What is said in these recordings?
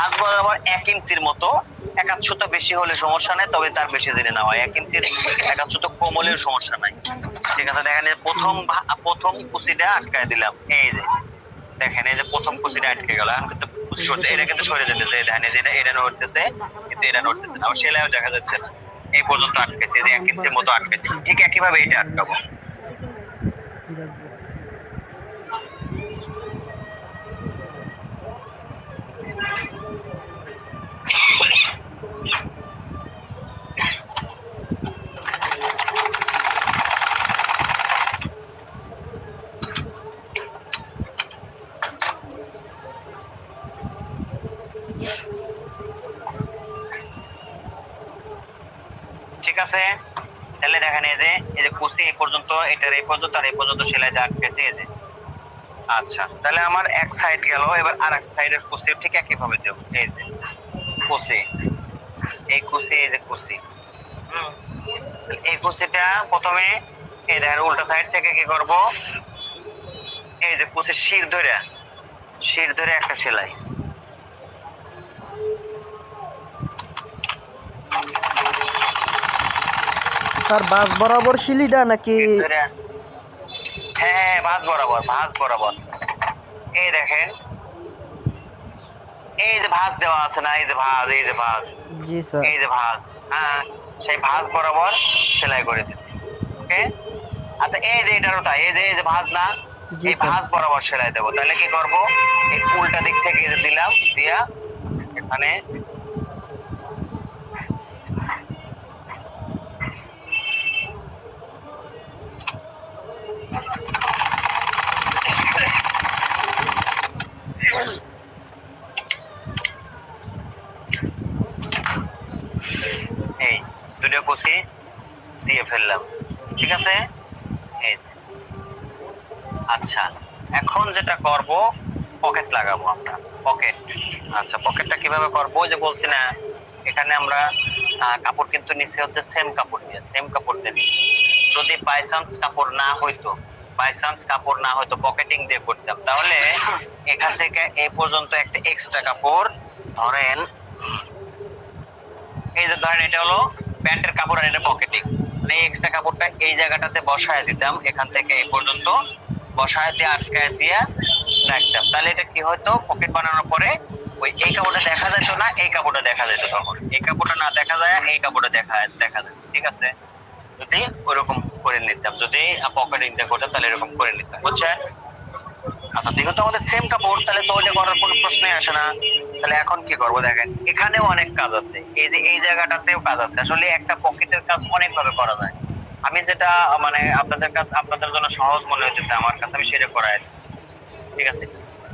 ভাঁজ বরাবর 1 ইঞ্চির মতো, 1/2 সুতা বেশি হলে সমস্যা নাই, তবে তার বেশি দিনে নেওয়া 1 ইঞ্চির 1/2 সুতা কম হলেও সমস্যা নাই। ঠিক আছে, দেখেন প্রথম কুচিটা আটকায় দিলাম, এই যে দেখেন এই যে প্রথম কুচিটা আটকে গেল, এখন কিন্তু কুচি করতে এটা কিন্তু সরে যেতেছে, দেখেন এই যে এটা নড়তেছে, কিন্তু এটা নড়তেছে না, আবার সেলাইও দেখা যাচ্ছে না, এই পর্যন্ত আটকেছে, এই যে 1 ইঞ্চির মতো আটকেছে। ঠিক একই ভাবে এটা আটকাবো। ঠিক আছে, তাহলে দেখেন এই যে কুচি এই পর্যন্ত, এটার এই পর্যন্ত আর এই পর্যন্ত সেলাই যা আটকেছে, এই যে। আচ্ছা, তাহলে আমার এক সাইড গেল, এবার আর এক সাইডের কুচি ঠিক একই ভাবে দেব, এই যে কুচি, এই কুচি, এই যে কুচি, এই কুচিটা প্রথমে এই দেখেন উল্টা সাইড থেকে কি করব, এই যে কুচি শির ধরে একটা সেলাই, স্যার বাস বরাবর শিলিটা নাকি? হ্যাঁ, ভাঁজ বরাবর। এই দেখেন এই যে ভাঁজ দেওয়া আছে না, এই যে ভাঁজ, জি স্যার। এই যে ভাঁজ, হ্যাঁ, সেই ভাঁজ বরাবর সেলাই করে দিচ্ছি। ওকে, আচ্ছা, এই যে এটারও তাই, এই যে ভাঁজ না, জি এই স্যার। ভাঁজ বরাবর সেলাই দেবো। তাহলে কি করব, এই উল্টা দিক থেকে এই যে দিলাম, দিয়া এখানে এই দুটো কুচি দিয়ে ফেললাম। ঠিক আছে, এই যে। আচ্ছা, এখন যেটা করব, পকেট লাগাবো আমরা, পকেট। আচ্ছা, পকেটটা কিভাবে করব, ওই যে বলছি না, এখানে আমরা কাপড় কিন্তু নিচে হচ্ছে সেম কাপড় দিয়ে নিচ্ছি। যদি বাই চান্স কাপড় না হয়তো পকেটিং দিয়ে করতাম, তাহলে এখান থেকে এই পর্যন্ত একটা এক্সট্রা কাপড় ধরেন, এই যে ধরেন এটা হলো প্যান্টের কাপড় আর এটা পকেটিং, মানে এই এক্সট্রা কাপড়টা এই জায়গাটাতে বসায় দিতাম, এখান থেকে এই পর্যন্ত বসায় দিয়ে আটকায় দিয়ে রাখতাম, তাহলে এটা কি হতো, পকেট বানানোর পরে ওই এই কাপড়টা দেখা যেত না, এই কাপড়টা দেখা যেত, তখন এই কাপড়টা না দেখা যায়, এই কাপড়টা দেখা যায়। ঠিক আছে, যদি ওরকম করে নিতাম, যদি পকেটিং দিয়ে করতাম, তাহলে এরকম করে নিতাম, বুঝছেন? আচ্ছা, যেহেতু আমাদের সেম কাপড়, তাহলে তো ওইটা করার কোনো প্রশ্নই আসে না। তাহলে এখন কি করবো, দেখেন এখানেও অনেক কাজ আছে, এই যে এই জায়গাটাতেও কাজ আছে, আসলে একটা পকেটের কাজ অনেক ভাবে করা যায়। আমি যেটা মানে আপনাদের জন্য সহজ মনে হইতেছে আমার কাছে, আমি সেটা করাই দিচ্ছি। ঠিক আছে,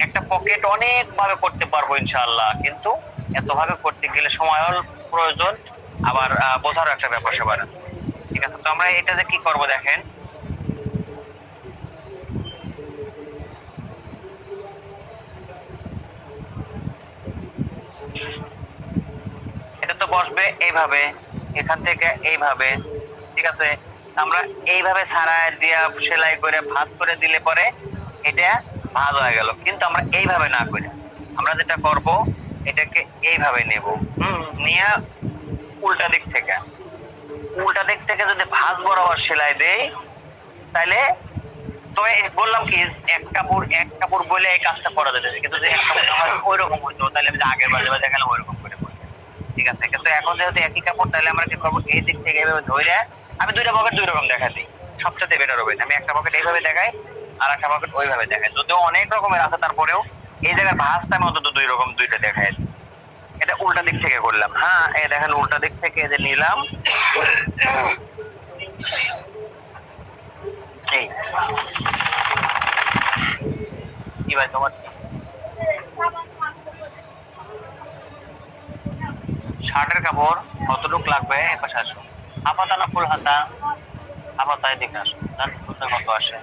একটা পকেট অনেক ভাবে করতে পারবো ইনশাআল্লাহ, কিন্তু এত ভাবে করতে গেলে সময়ও প্রয়োজন, আবার বোঝারও একটা ব্যাপার স্যাপার আছে। ঠিক আছে, তো আমরা এটা যে কি করব, দেখেন এটা তো বসবে এইভাবে, এখান থেকে এইভাবে। ঠিক আছে, আমরা এইভাবে ছাড়ায় দিয়া সেলাই করে ভাঁজ করে দিলে পরে এটা ভাঁজ হয়ে গেল, কিন্তু আমরা এইভাবে না করে আমরা যেটা করব, এটাকে এইভাবে নেব, নিয়ে উল্টা দিক থেকে যদি ভাঁজ বরাবর সেলাই দেই, তাহলে তো বললাম কি, এক কাপড় বলে এই কাজটা করা যেত, কিন্তু যদি এক কাপড় না হয় ওই রকম হইতো, তাহলে আমি আগের বার যেভাবে দেখালাম ওই রকম করে করতাম। ঠিক আছে, কিন্তু এখন যেহেতু একই কাপড়, তাহলে আমরা কি করবো, এই দিক থেকে এইভাবে ধরে আমি দুইটা পকেট দুই রকম দেখা দিই, সবচেয়ে বেটার হবে। আমি একটা পকেট এইভাবে দেখাই, আর একটা পকেট ওইভাবে দেখাই, যদিও অনেক রকমের আছে, তারপরেও এই জায়গায় ভাঁজটা আমি অন্তত দুই রকম দুইটা দেখাই। এটা উল্টা দিক থেকে করলাম, হ্যাঁ, এই দেখেন উল্টা দিক থেকে যে নিলাম, এই কি ভাই তোমার শার্টের কাপড় কতটুক লাগবে, এপাশে আসো, হাফাতা না ফুল হাতা, হাফাতা, এদিকে আসো, কোথায় কত আসে,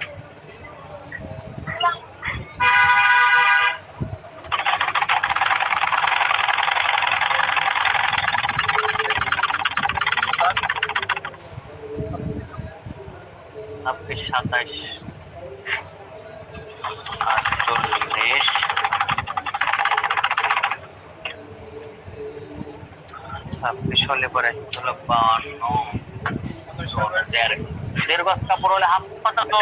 ছাব্বিশ, 27, 48, 26 হলে পরে হলো 52 দেড় গজ কাপড় হলে হাফ পাতা তো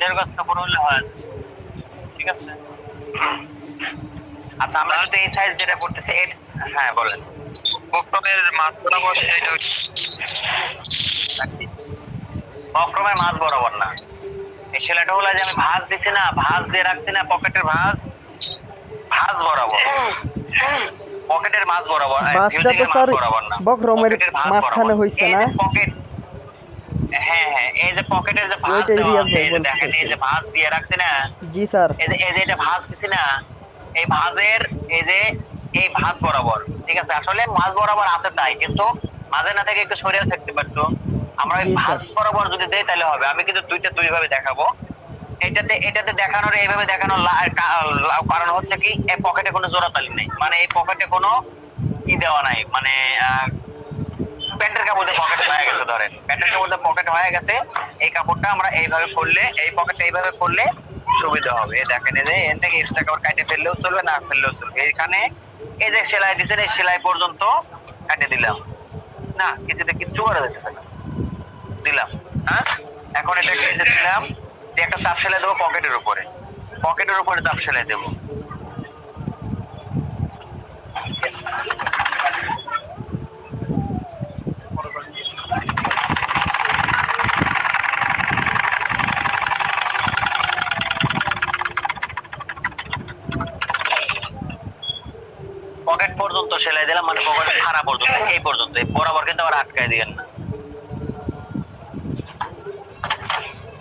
দেড় গজ কাপড় হলে হয়, ঠিক আছে। আচ্ছা আমরা যদি এই সাইজ যেটা করতেছি হ্যাঁ বলেন। বক্রমের মাছ বরাবর এটা বক্রমের মাঝ বরাবর না, এই সেলাইটা হলো যে আমি ভাঁজ দিছি না, ভাঁজ দিয়ে রাখছি না পকেটের ভাঁজ, ভাঁজ বরাবর, পকেটের মাঝ বরাবর, বাসটা তো স্যার বরাবর না, বক্রমের পকেটের ভাঁজ মাঝখানে বরাবর। হইছে এই না? যে পকেট, হ্যাঁ হ্যাঁ, এই যে পকেটের যে ভাঁজ ওইটাই দেওয়া রিয়াজ আছে, ভাই এই যে বলতে দেখেন এই যে চাইছিল। ভাঁজ দিয়ে রাখছি না, জি স্যার। এই যে এটা ভাঁজ দিছি না, এই ভাঁজের এই যে এই ভাঁজ বরাবর, ঠিক আছে। আসলে মাঝ বরাবর আছে তাই, কিন্তু মাঝে না থেকে একটু সরিয়ে থাকতে পারতো। আমরা ওই জি ভাঁজ স্যার। বরাবর যদি দেই তাহলে হবে। আমি কিন্তু দুই ভাবে দেখাবো। এটাতে দেখানোর এইভাবে দেখানোর কারণ হচ্ছে কি, এই পকেটে কোনো জোড়াতালি নেই, মানে এই পকেটে কোনো দেওয়া নাই, মানে প্যান্টের কাপড়ে পকেট হয়ে গেছে, ধরেন প্যান্টের কাপড়ে পকেট হয়ে গেছে, এই কাপড়টা আমরা এইভাবে করলে, এই পকেটটা এইভাবে করলে সুবিধা হবে। এই দেখেন এই যে এর থেকে এক্সট্রা কাপড় কাটে ফেললেও চলবে, না ফেললেও চলবে। এইখানে এই যে সেলাই দিচ্ছেন, এই সেলাই পর্যন্ত কাটে দিলাম, না কিছুতে কিচ্ছু করা যাচ্ছে না, দিলাম। হ্যাঁ, এখন এটা কেটে দিলাম, যে একটা চাপ সেলাই দেবো পকেটের উপরে, পকেটের উপরে চাপ সেলাই দেবো। পকেট পর্যন্ত সেলাই দিলাম, মানে পকেটের খাড়া পর্যন্ত, এই পর্যন্ত, এই বরাবর কিন্তু আবার আটকায় দিবেন না,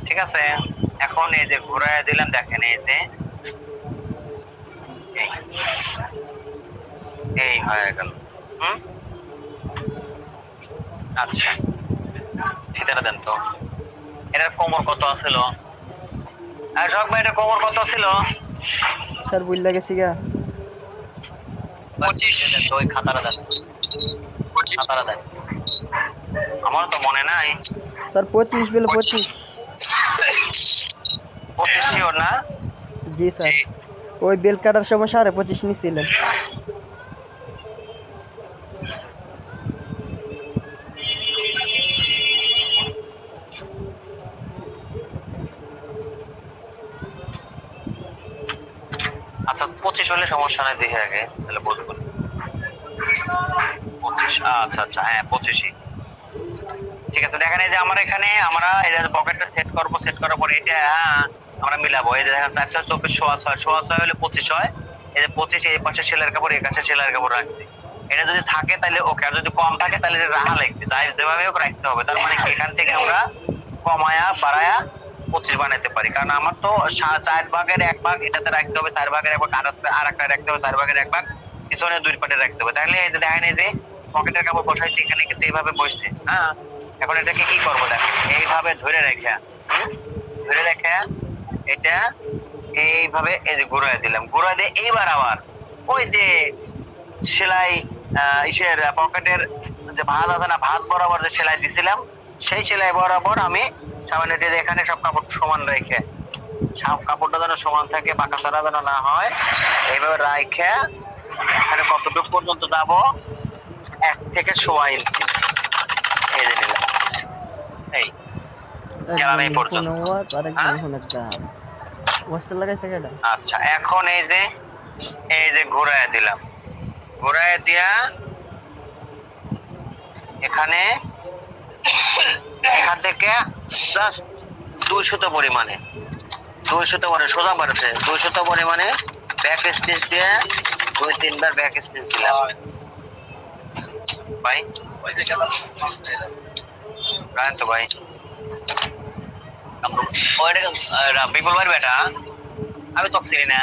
ঠিক আছে। এখন এই যে ঘুরায় দিলাম, দেখেন এই যে এই হয়ে গেল। হুম, আচ্ছা ফিতাটা দেন তো। এটার কোমর কত আছিল? শখ ভাই এটার কোমর কত ছিল? স্যার বুঝলা গেছি গা। 25 দেন তো, ওই খাতাটা দেন, খাতাটা দেন, আমার তো মনে নাই। স্যার 25 বেলে 25। 25 শিওর না? জি স্যার। ওই বেল কাটার সময় 25.5 নিছিলেন। আচ্ছা 25 হলে সমস্যা নাই, দেখে আগে তাহলে বলবো। 25, আচ্ছা আচ্ছা, হ্যাঁ 25ই ঠিক আছে। দেখেন এই যে আমার এখানে আমরা এই যে পকেটটা সেট করব, সেট করার পরে এটা আমরা মিলাবো। এই যে দেখেন 4 24 সোয়া 6 হলে 25 হয়। এই যে 25 এই পাশে সেলাইয়ের কাপড়, এই পাশে সেলাইয়ের কাপড় রাখছি। এটা যদি থাকে তাহলে ওকে, আর যদি কম থাকে তাহলে এটা রাখা লাগবে, যাই যেভাবে হোক রাখতে হবে। তার মানে কি এখান থেকে আমরা কমায়া বাড়ায়া 25 বানাইতে পারি, কারণ আমার তো 4 ভাগের 1 ভাগ এটাতে রাখতে হবে, 4 ভাগের 1 ভাগ আর একটা রাখতে হবে, 4 ভাগের 1 ভাগ পিছনে 2 পাটে রাখতে হবে। তাহলে এই যে দেখেন এই যে পকেটের কাপড় বসাইছি, এখানে কিন্তু এইভাবে বসছে। হ্যাঁ, এখন এটাকে কি করবো দেখেন, এইভাবে ধরে রেখে, ধরে রেখে এটা এইভাবে এই যে ঘুরাই দিলাম, ঘুরাই দিয়ে এইবার আবার ওই যে সেলাই ইসের পকেটের যে ভাঁজ আছে না, ভাঁজ বরাবর যে সেলাই দিছিলাম, সেই সেলাই বরাবর আমি সামান্য দিয়ে এখানে সব কাপড় সমান রেখে, সব কাপড়টা যেন সমান থাকে, পাকা ছাড়া যেন না হয়, এইভাবে রাখে এখানে কতটুকু পর্যন্ত যাবো, 1 থেকে 1.25 ইঞ্চি এই যে নিলাম, এই গেলাম এই পর্যন্ত। ওয়াজ আর একজন হ্যাঁ? হনের দাম। ওয়াজটা লাগাইছে কেডা? আচ্ছা এখন এই যে ঘুরায় দিলাম, ঘুরায় দিয়া এখানে এখান থেকে জাস্ট 2 সুতো পরিমাণে, 2 সুতো মানে সোজা বাড়ছে, 2 সুতো পরিমাণে ব্যাক স্টিচ দিয়ে 2-3 বার ব্যাক স্টিচ দিলাম। ভাই রায়ন তো ভাই বিপুল ভাই বেটা, আমি তো চিনি না।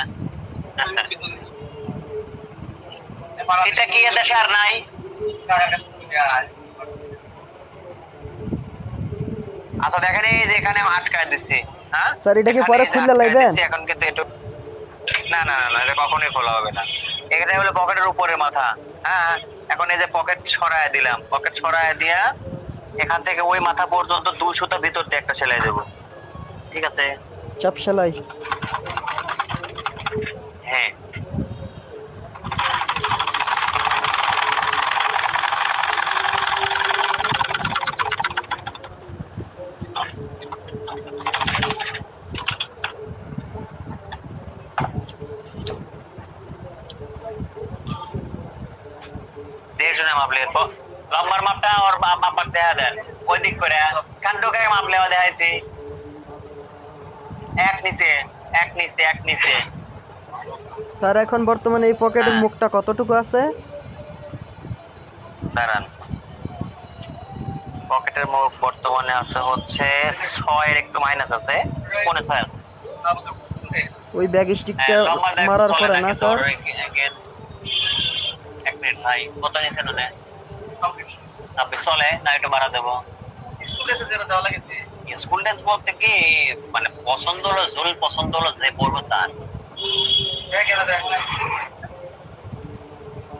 এটা কি দেশে আর নাই? আচ্ছা দেখেন এই যে এখানে আটকায় দিছি। হ্যাঁ স্যার এটা কি এখানে পরে এই যে খুললে আটকায় লাইবেন? দিছি, এখন কিন্তু একটু না না না, এটা কখনোই খোলা হবে না। এখানে হলো পকেটের উপরে মাথা। হ্যাঁ, এখন এই যে পকেট সরায় দিলাম, পকেট সরায় দিয়া এখান থেকে ওই মাথা পর্যন্ত 2 সুতা ভিতর দিয়ে একটা সেলাই দেবো, ঠিক আছে। চাপ সেলাই। হ্যাঁ দেখে শুনে মাপলে লম্বার মাপটা ওর মাপার দেখা দেন ওই দিক করে কান্ডকে মাপলে দেখাইছি এক নিচে এক নিচে এক নিচে। স্যার এখন বর্তমানে এই পকেটের হ্যাঁ। মুখটা কতটুকু আছে? দাঁড়ান, পকেটের মুখ বর্তমানে আছে হচ্ছে 6 এর একটু মাইনাস আছে, 6.5 আছে। ওই ব্যাগ স্টিকটা লম্বার দেখ মারার চলে পরে না না কিন্তু স্যার? এক মিনিট ভাই, কত নিচে নে আপনি চলে না একটু বাড়া দেবো। স্কুল ড্রেস বলতে কি মানে পছন্দ হলো জরুরি, পছন্দ হলো যে পড়বো তার।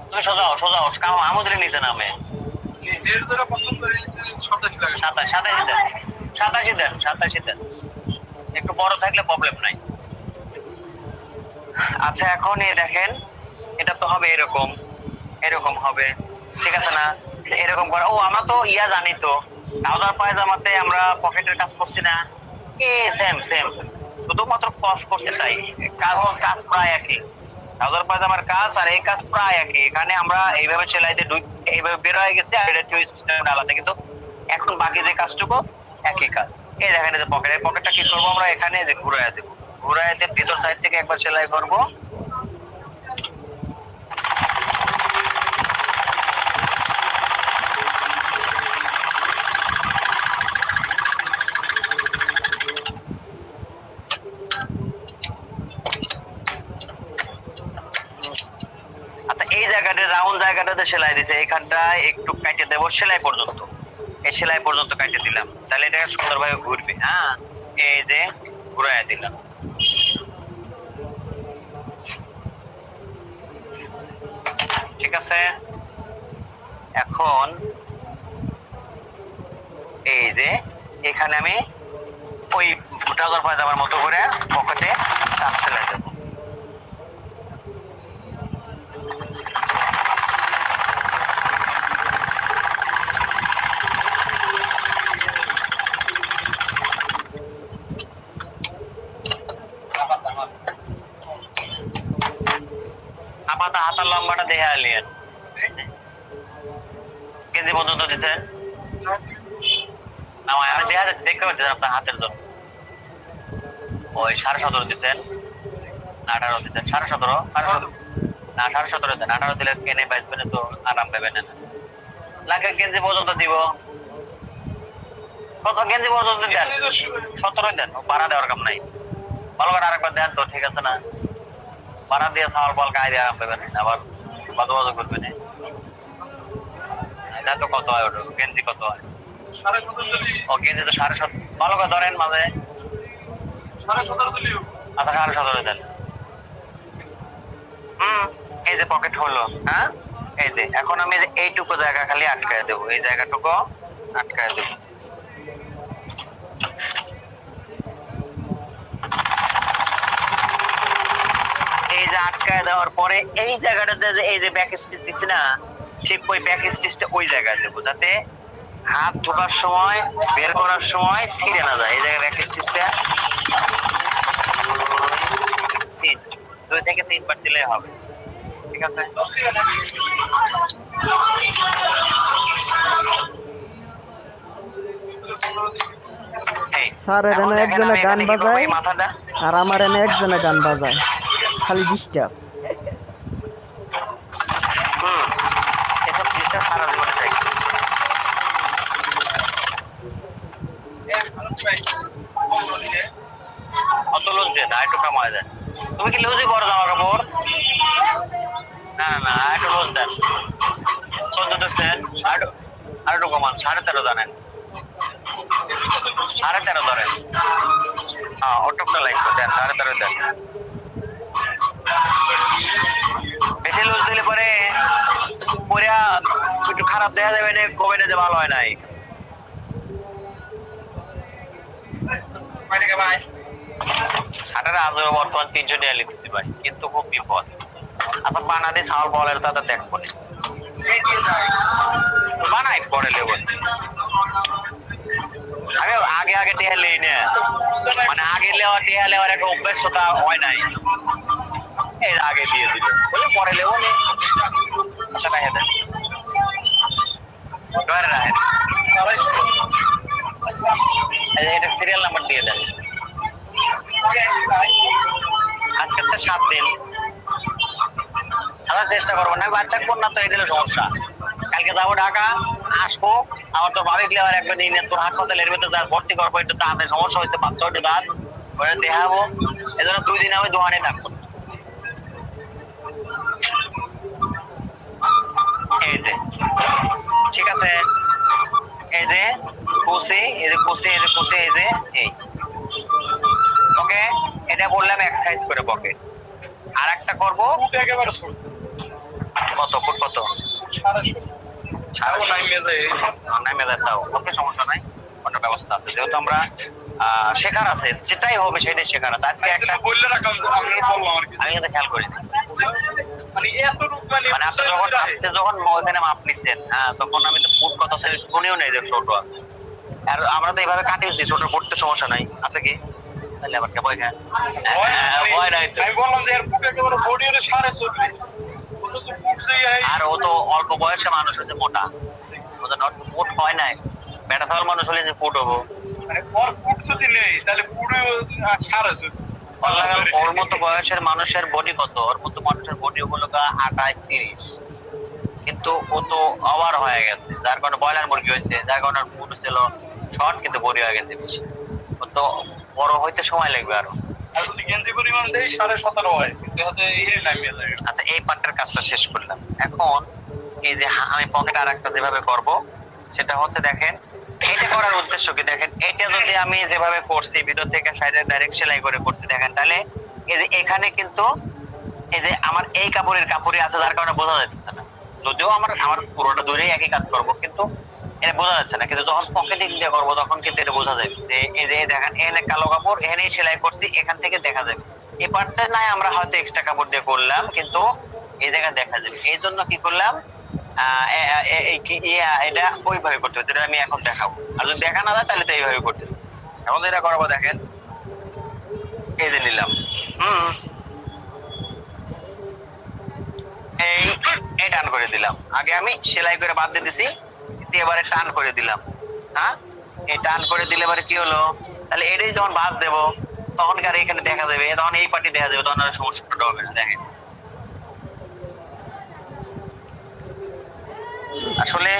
তুমি সোজাও সোজাও কাম আমুদের নিচে নামে 87 দেন 87 দেন, একটু বড় থাকলে প্রবলেম নাই। আচ্ছা এখন এই দেখেন, এটা তো হবে এরকম, এরকম হবে, ঠিক আছে না? এরকম করে ও আমরা তো ইয়া জানি তো, ট্রাউজার পায়জামাতে আমরা পকেটের কাজ করছি না, এ সেম সেম, শুধুমাত্র কস করছে তাই, কাজ কাজ প্রায় একই। ট্রাউজার পায়জামার কাজ আর এই কাজ প্রায় একই। এখানে আমরা এইভাবে সেলাইতে এইভাবে বের হয়ে গেছে আর এটা টুইস্ট আলাদা, কিন্তু এখন বাকি যে কাজটুকু একই কাজ। এই দেখেন যে পকেটের পকেটটা কি করবো আমরা এখানে যে ঘুরাইয়া দেবো, ঘুরাইয়া দিয়ে ভিতর সাইড থেকে একবার সেলাই করবো। আচ্ছা এই জায়গাটা রাউন্ড জায়গাটাতে সেলাই দিছে, এখানটা একটু কাটে দেবো সেলাই পর্যন্ত, এই সেলাই পর্যন্ত কাটে দিলাম, তাহলে এটা সুন্দরভাবে ঘুরবে। হ্যাঁ এই যে ঘুরাইয়া দিলাম, ঠিক আছে। এখন এই যে এখানে আমি ওই ট্রাউজার পায়জামার মতো করে পকেটে কাজ সেলাই দেবো। আপাতত হাতার লম্বাটা দেখে আলিয়েন, কেজি পর্যন্ত দিচ্ছেন না আমি দেখতে পাচ্ছি আপনার হাতের জন্য। ওই 17.5 দিচ্ছেন, 18 দিচ্ছেন, 17.5 না 17.5 দেন, 18 দিলে কেনে বাঁচবেন তো আরাম পাবেন না, লাগে কেজি পর্যন্ত দিব। কত কেজি পর্যন্ত দেন? 17 দেন, বাড়া দেওয়ার কাম নাই, ভালো করে আরেকবার দেন তো, ঠিক আছে না? বাড়া দিয়ে খাওয়ার বল গায়ে দিয়ে আরাম পাবেন না, আবার বাজু বাজু করবেন। এটা তো কত হয় ওটা গেঞ্জি কত হয়? ও গেঞ্জি তো 17.5, ভালো করে ধরেন মাঝে। আচ্ছা 17.5 দেন। এই যে পকেট হলো, হ্যাঁ এই যে এখন আমি যে এইটুকু জায়গা খালি আটকায় দেবো, এই জায়গাটুকু আটকায় দেবো। এই যে আটকায় দেওয়ার পরে এই জায়গাটাতে যে এই যে ব্যাক স্টিচ দিছি না, ঠিক ওই ব্যাক স্টিচটা ওই জায়গায় দেবো, যাতে হাত ঢোকার সময় বের করার সময় ছিঁড়ে না যায়। এই জায়গায় ব্যাক স্টিচটা 2 থেকে 3 বার দিলেই হবে, ঠিক আছে। স্যার এখানে একজনে গান বাজায় আর আমার এনে একজনে গান বাজায়, খালি ডিস্টার্ব। এসব জিনিসটা সারা জীবনে চাই। অত লুজ দেন, আর একটু কমায় দেন। তুমি কি লুজই করো জামা কাপড়? না না না, আর একটু লুজ দেন। 14 দিচ্ছেন, আর একটু কমান, 13.5 জানেন, 13.5 ধরেন। হ্যাঁ ওটুকটা লাগবে, দেন 13.5 দেন। বেশি লুজ দিলে পরে পরে একটু খারাপ দেখা যাবে, কবে যে ভালো হয় নাই। হাটারে আজও বর্তমান 300 টাকা লিখতে পারি, কিন্তু খুব বিপদ। আচ্ছা বানাদি ছাওয়াল বলের তাতে দেখবো বানাই পরে দেবো। আমি আগে আগে টেহা লেই না, মানে আগে লেওয়া টেহা লেওয়ার একটা অভ্যস্ততা হয় নাই। এর আগে দিয়ে দিল বলে পরে লেবো নে আচ্ছা রাখে দেন ঘরে রাখেন এটা সিরিয়াল নাম্বার দিয়ে দেন আজকে তো 7 দিন আমরা চেষ্টা করবো না বাচ্চা কোন না তো এই দিলে সমস্যা কালকে যাবো ঢাকা আসবো আমার তো ভাবি ক্লিয়ার একবার নিয়ে তোর হাসপাতালে এর ভিতরে ভর্তি করবো একটু দাঁতে সমস্যা হয়েছে বাচ্চা একটু দাঁত ওরা দেখাবো এই জন্য 2 দিন আমি দোকানে থাকবো এই যে ঠিক আছে এই যে কুসি এই যে কুসি এই যে কুসি এই যে এই ওকে এটা বললাম এক্সারসাইজ করে পকেট আর একটা করবো একেবারে কত ফুট কত 6.5 নাইমে দাও ওকে সমস্যা নাই ওটার ব্যবস্থা আছে যেহেতু আমরা শেখার আছে যেটাই হবে সেটাই শেখার আছে আজকে একটা বললে রাখলাম আমি বললাম আর কি আমি কিন্তু খেয়াল করি মানে এত রূপ মানে আপনি যখন ওখানে মাপ নিচ্ছেন তখন আমি তো ফুট কথা শুনেও নেই যে ছোট আছে আর আমরা তো এইভাবে কাটিয়ে দিই ছোট করতে সমস্যা নাই আছে কি তাহলে আবার কে ভয় খায় ভয় নাই তো আমি বললাম যে এর ফুট একেবারে বডি হলে 4.5 আর ও তো অল্প বয়সে মানুষ হচ্ছে মোটা ওদের ফুট হয় নাই বেটা সাল মানুষ হলে যে ফুট হবো মানে ওর ফুট যদি নেই তাহলে পুরো 4.5 ওর মতো বয়সের মানুষের বডি কত ওর মতো মানুষের বডি হলো 28-30 কিন্তু ও তো ওভার হয়ে গেছে যার কারণে ব্রয়লার মুরগি হয়েছে যার কারণে ফুট ছিল শর্ট কিন্তু বডি হয়ে গেছে বেশি ও তো বড় হইতে সময় লাগবে আরো আর যদি গেঞ্জি পরিমাণ দেই 17.5 হয় কিন্তু হতে এই নামিয়ে যায় আচ্ছা এই পার্টটার কাজটা শেষ করলাম এখন এই যে আমি পকেট আর একটা যেভাবে করব সেটা হচ্ছে দেখেন এটা করার উদ্দেশ্য কি দেখেন এটা যদি আমি যেভাবে করছি ভিতর থেকে সাইডে ডাইরেক্ট সেলাই করে করছি দেখেন তাহলে এই যে এখানে কিন্তু এই যে আমার এই কাপড়ই আছে যার কারণে বোঝা যাচ্ছে না যদিও আমার পুরোটা দূরেই একই কাজ করব কিন্তু এটা বোঝা যাচ্ছে না কিন্তু যখন পকেটিং দিয়ে করবো তখন কিন্তু এটা বোঝা যাবে যে এই যে দেখেন এখানে কালো কাপড় এখানে সেলাই করছি এখান থেকে দেখা যাবে এই পার্টটা নাই আমরা হয়তো এক্সট্রা কাপড় দিয়ে করলাম কিন্তু এই জায়গায় দেখা যাবে এই জন্য কি করলাম এটা ওইভাবে করতে হচ্ছে আমি এখন দেখাবো আর যদি দেখা না যায় তাহলে তো এইভাবে করতে এখন যেটা করবো দেখেন এই যে নিলাম এই টান করে দিলাম আগে আমি সেলাই করে বাদ দিয়ে দিছি এবারে টান করে দিলাম হ্যাঁ এই টান করে দিলে এবারে কি হলো তাহলে এটাই যখন বাদ দেবো তখন আর এখানে দেখা যাবে তখন এই পার্টি দেখা যাবে তখন আর সমস্যাটা হবে না দেখেন আসলে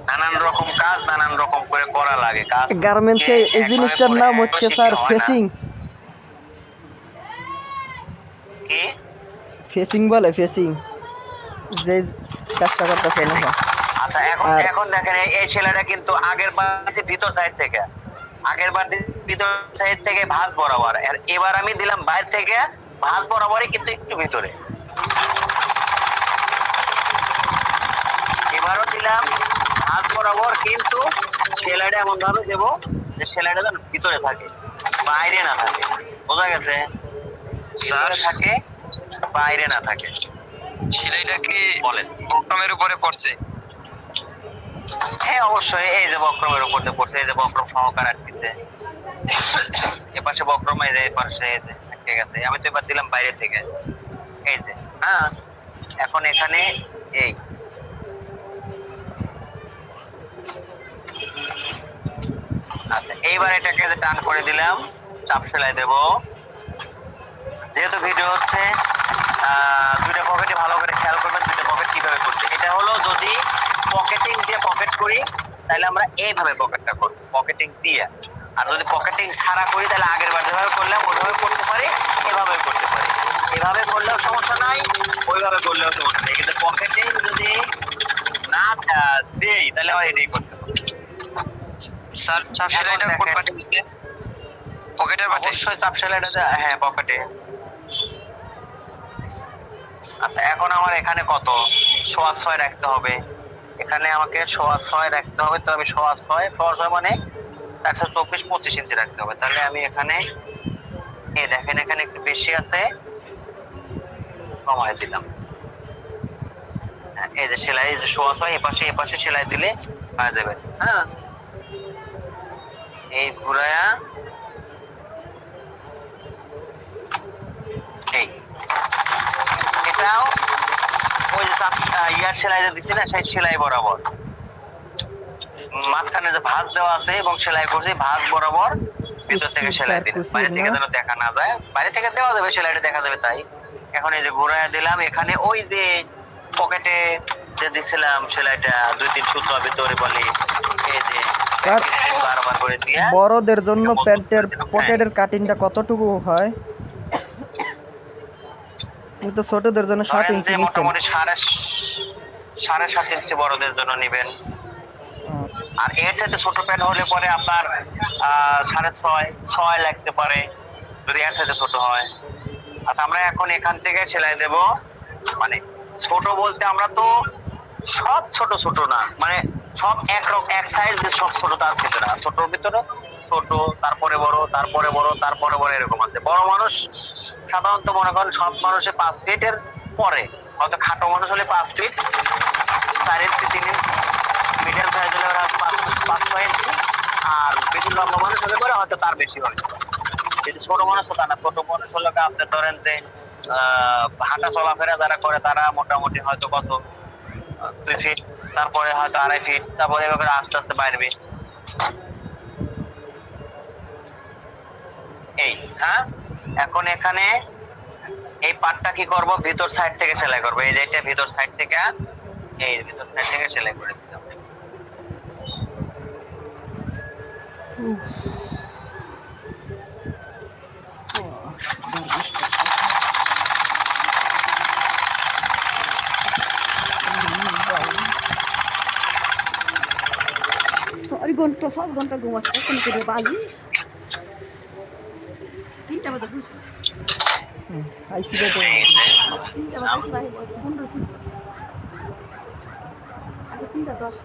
নানান রকম কাজ নানান রকম করে করা লাগে কাজ গার্মেন্টসে এই জিনিসটার নাম হচ্ছে স্যার ফেসিং কি ফেসিং বলে ফেসিং যে কাজটা করতেছে না আচ্ছা এখন দেখেন এই ছেলেটা কিন্তু আগের বার ভিতর সাইড থেকে ভিতর সাইড থেকে ভাঁজ বরাবর আর এবার আমি দিলাম বাইরে থেকে ভাঁজ বরাবরই কিন্তু একটু ভিতরে এবারও দিলাম ভাঁজ বরাবর কিন্তু সেলাইটা এমন ভাবে দেবো যে সেলাইটা যেন ভিতরে থাকে বাইরে না থাকে বোঝা গেছে ভিতরে থাকে বাইরে না থাকে সেলাইটা কি বলেন বক্রমের উপরে পড়ছে হ্যাঁ অবশ্যই এই যে বক্রমের উপরে পড়ছে এই যে বক্রম সহকার আটকেছে এপাশে বক্রম এই যে এপাশে আটকে গেছে আমি তো এবার দিলাম বাইরে থেকে এই যে হ্যাঁ এখন এখানে এই আচ্ছা এইবার এটাকে টান করে দিলাম চাপ সেলাই দেব যেহেতু ভিডিও হচ্ছে দুইটা পকেটে ভালো করে খেয়াল করবেন দুইটা পকেট কিভাবে করছে এটা হলো যদি পকেটিং দিয়ে পকেট করি তাহলে আমরা এইভাবে পকেটটা করব পকেটিং দিয়ে আর যদি পকেটিং ছাড়া করি তাহলে আগের বার যেভাবে করলাম ওইভাবে করতে পারি এভাবে করতে পারি এভাবে করলেও সমস্যা নাই ওইভাবে করলেও সমস্যা নেই কিন্তু পকেটিং যদি না দেই তাহলে আমার এটাই করতে হবে স্যার চাপ সেলাইটা কোন পাটে দিতে পকেটের পাটে অবশ্যই চাপ সেলাইটা হ্যাঁ পকেটে আচ্ছা এখন আমার এখানে কত 6.5 রাখতে হবে এখানে আমাকে 6.5 রাখতে হবে তো আমি 6.5 মানে 424-25 ইঞ্চি রাখতে হবে তাহলে আমি এখানে এই দেখেন এখানে একটু বেশি আছে কমায় দিলাম এই যে সেলাই এই যে 6.5 এপাশে সেলাই দিলে হয়ে যাবে হ্যাঁ এই ঘুরায়া এই গিয়ার সেলাই যে দিচ্ছি না সেই সেলাই বরাবর মাঝখানে যে ভাঁজ দেওয়া আছে এবং সেলাই করছি ভাঁজ বরাবর ভিতর থেকে সেলাই দিলাম, বাইরে থেকে যেন দেখা না যায়, বাইরে থেকে দেওয়া যাবে সেলাইটা দেখা যাবে তাই। এখন এই যে ঘুরায় দিলাম, এখানে ওই যে পকেটে যে দিছিলাম সেলাইটা 2-3 সূত্র ভিতরে বলি এই যে স্যার বারবার করে দিয়া বড়দের জন্য প্যান্টের পকেটের কাটিংটা কতটুকু হয়? কিন্তু ছোটদের জন্য 7 ইঞ্চি নিছেন। মোটামুটি 7.5 ইঞ্চি বড়দের জন্য নেবেন। আর এর সাথে ছোট প্যান্ট হলে পরে আপনার 6.5 লাগতে পারে যদি এর সাথে ছোট হয়। আচ্ছা আমরা এখন এখান থেকে সেলাই দেব, মানে ছোট বলতে আমরা তো সব ছোট ছোট না, মানে সব এক সাইজ যে সব ছোট তার ভিতরে না, ছোটর ভিতরে ছোট, তারপরে বড়, তারপরে বড়, তারপরে বড়, এরকম আছে। বড় মানুষ সাধারণত মনে করেন সব মানুষে 5 ফিটের পরে, হয়তো খাটো মানুষ হলে 5 ফিট 4 ইঞ্চি 3 ইঞ্চি, মিডিয়াম সাইজ হলে ওরা 5-6 ইঞ্চি, আর বেশি লম্বা মানুষ হলে পরে হয়তো তার বেশি হয়। যদি ছোট মানুষ হতো না, ছোট মানুষ হলে আপনি ধরেন যে হাঁটা চলাফেরা যারা করে তারা মোটামুটি হয়তো কত 2 ফিট, তারপরে হয়তো 2.5 ফিট, তারপরে এভাবে আস্তে আস্তে বাড়বে এই। হ্যাঁ এখন এখানে এই পাটটা কি করব, ভিতর সাইড থেকে সেলাই করব, এই যে এটা ভিতর সাইড থেকে, এই ভিতর সাইড থেকে সেলাই করে দিলাম। Sorry, ঘন্টা 5 ঘন্টা ঘুম আসছে কেন করে বালিশ 3টা বাজে ঘুরছি আইসি রে তো 3টা বাজে ভাই বন্ধ ঘুরছি আচ্ছা 3টা 10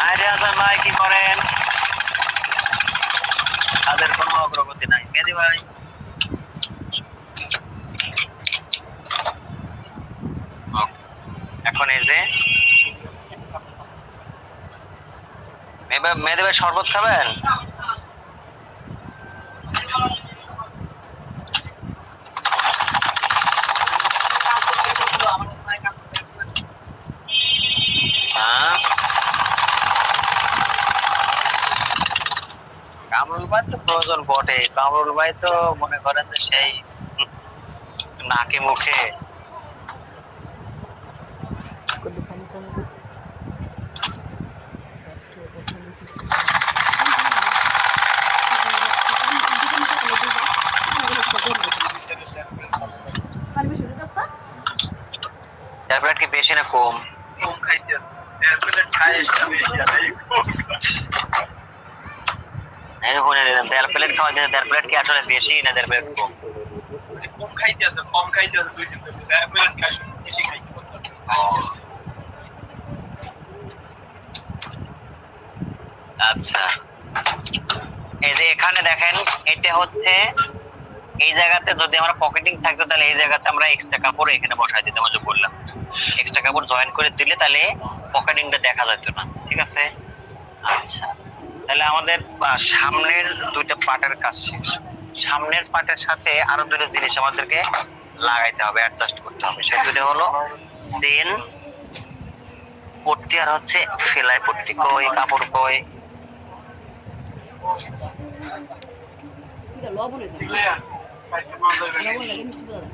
আরে আসান ভাই কি করেন? তাদের কোনো অগ্রগতি নাই। মেদি ভাই এখন এই যে মেদি ভাই শরবত খাবেন? হ্যাঁ কামরুল ভাই তো প্রয়োজন বটে, কামরুল ভাই তো মনে করেন যে সেই নাকে মুখে ট্যাবলেট কি বেশি না কম? আমি বলে দিলাম ট্যাবলেট খাওয়া যায়, ট্যাবলেট কি আসলে বেশি না ট্যাবলেট কম? কম খাইতেছে 2-3 ট্যাবলেট বেশি খাইতে বলতেছে। আচ্ছা এই যে এখানে দেখেন এটা হচ্ছে এই জায়গাতে যদি আমরা পকেটিং থাকতো তাহলে এই জায়গাতে আমরা এক্সট্রা কাপড় এখানে বসাই দিতাম, যে বললাম এক্সট্রা কাপড় জয়েন করে দিলে তাহলে পকেটিংটা দেখা যেত না, ঠিক আছে। আচ্ছা তাহলে আমাদের সামনের দুইটা পার্টের কাজ শেষ, সামনের পার্টের সাথে আরো দুটো জিনিস আমাদেরকে লাগাইতে হবে, অ্যাডজাস্ট করতে হবে। সেই দুটো হলো চেন পট্টি আর হচ্ছে সেলাই পট্টি। কই কাপড় কই? এটা লবণ আছে লবণ লাগে মিষ্টি পাউডার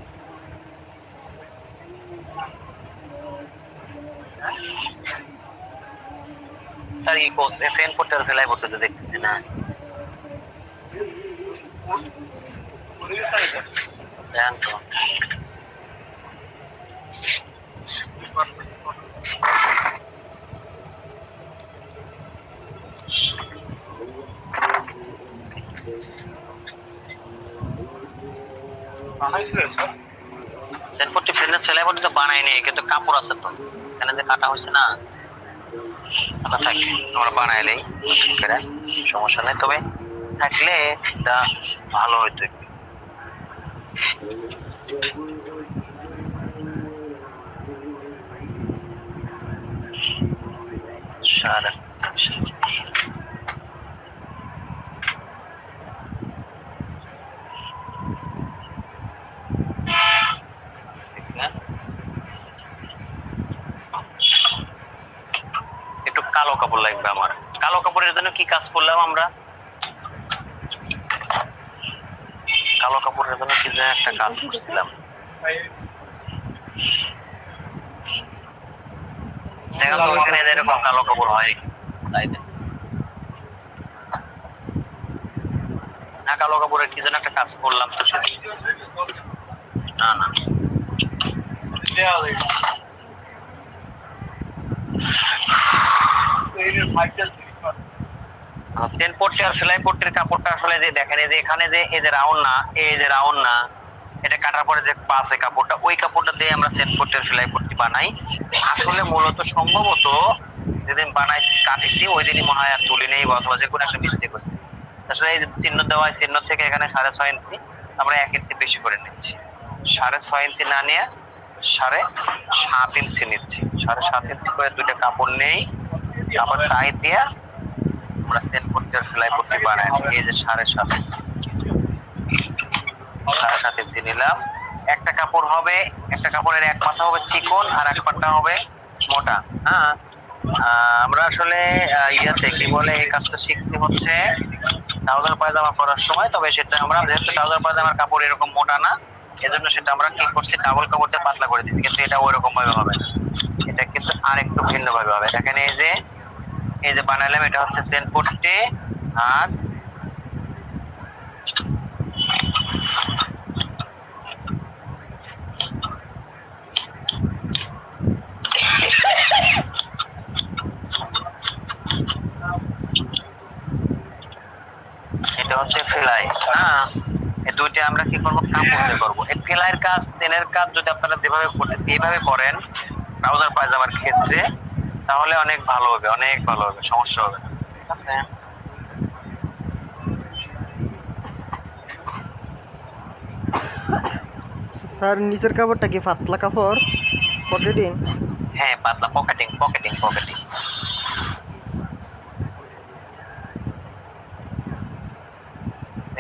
স্যার এই করতে চেন পট্টি আর সেলাই পট্টি তো দেখতেছি না। দেন তো চেন পট্টি সেলাই পট্টি তো বানাই নেই, কিন্তু কাপড় আছে তো এখানে যে কাটা হচ্ছে না। আচ্ছা থাক আমরা বানাইলেই সমস্যা নেই, তবে থাকলে এটা ভালো হইতো। সাড়ে একটু কালো কাপড় লাগবে আমার। কালো কাপড়ের জন্য কি কাজ করলাম আমরা? কালো কাপড়ের জন্য কি যেন একটা কাজ করছিলাম। দেখো তো এখানে এরকম কালো কাপড় হয় তাই না? কালো কাপড়ের কি যেন একটা কাজ করলাম তো সেটা না না চেন পট্টি আর সেলাই পট্টির কাপড়টা আসলে যে দেখেন এই যে এখানে যে এই যে রাউন্ড না, এই যে রাউন্ড না, এটা কাটার পরে যে পাশে কাপড়টা, ওই কাপড়টা দিয়ে আমরা চেন পট্টি আর সেলাই পট্টি বানাই। আসলে মূলত সম্ভবত যেদিন বানাই কাটিছি ওই দিনই মনে হয় আর তুলি নেই, অথবা যে কোনো একটা মিস্টেক হচ্ছে। আসলে এই যে চিহ্ন দেওয়া, চিহ্ন থেকে এখানে 6.5 ইঞ্চি আমরা 1 ইঞ্চি বেশি করে নিচ্ছি। 6.5 ইঞ্চি না নিয়ে 7.5 ইঞ্চি নিচ্ছি। 7.5 ইঞ্চি করে দুইটা কাপড় নেই, কাপড় টাই দিয়ে আমরা চেন পট্টি আর সেলাই পট্টি বানাই। এই যে 7.5 ইঞ্চি, 7.5 ইঞ্চি নিলাম। একটা কাপড় হবে, একটা কাপড়ের এক পাতা হবে চিকন আর এক পাতা হবে মোটা। হ্যাঁ, আমরা আসলে ইয়াতে কি বলে এই কাজটা শিখছি হচ্ছে ট্রাউজার পায়জামা পরার সময়। তবে সেটা আমরা যেহেতু ট্রাউজার পায়জামার কাপড় এরকম মোটা না, এজন্য সেটা আমরা কি করছি ডাবল কাপড় দিয়ে পাতলা করে দিচ্ছি। কিন্তু এটা ওইরকম ভাবে হবে না, এটা কিন্তু আর একটু ভিন্ন ভাবে হবে। দেখেন এই যে বানালাম, এটা হচ্ছে চেন পট্টি আর এটা হচ্ছে সেলাই। হ্যাঁ, এই দুইটা আমরা কি করব, কাপড় দিয়ে করব। এই সেলাইয়ের কাজ, চেনের কাজ যদি আপনারা যেভাবে করতেছেন এইভাবে করেন ট্রাউজার পায়জামার ক্ষেত্রে, তাহলে অনেক ভালো হবে, অনেক ভালো হবে, সমস্যা হবে না। ঠিক আছে? স্যার নিচের কাপড়টা কি পাতলা কাপড় পকেটিং? হ্যাঁ, পাতলা পকেটিং পকেটিং পকেটিং।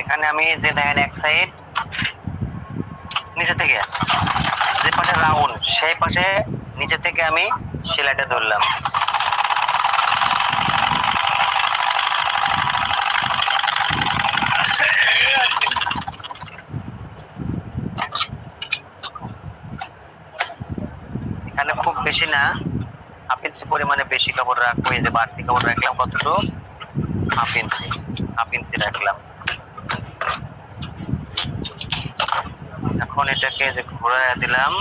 এখানে আমি যে দেখেন এক সাইড নিচে থেকে যে পাশে রাউন্ড সেই পাশে নিচে থেকে আমি সেলাইটা ধরলাম। এখানে খুব বেশি না, 1/2 ইঞ্চি পরিমাণে বেশি কাপড় রাখবো। এই যে বাড়তি কাপড় রাখলাম কতটুকু, 1/2 ইঞ্চি, 1/2 ইঞ্চি রাখলাম। এখন এটাকে যে ঘোরায় দিলাম,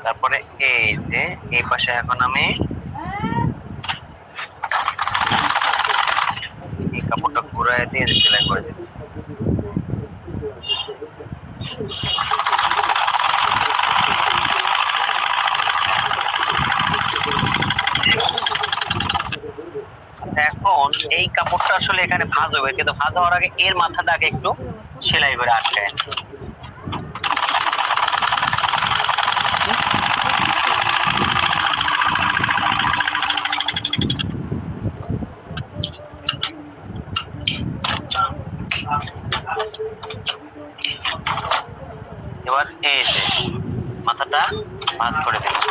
তারপরে এই যে এই পাশে এখন আমি এই কাপড়টা ঘোরায় দিয়ে সেলাই করে দিই। এখন এই কাপড়টা আসলে এখানে ভাঁজ হবে, কিন্তু ভাঁজ হওয়ার আগে এর মাথাটাকে একটু সেলাই করে আটকায়। এবার এই যে মাথাটা ভাঁজ করে দিলাম।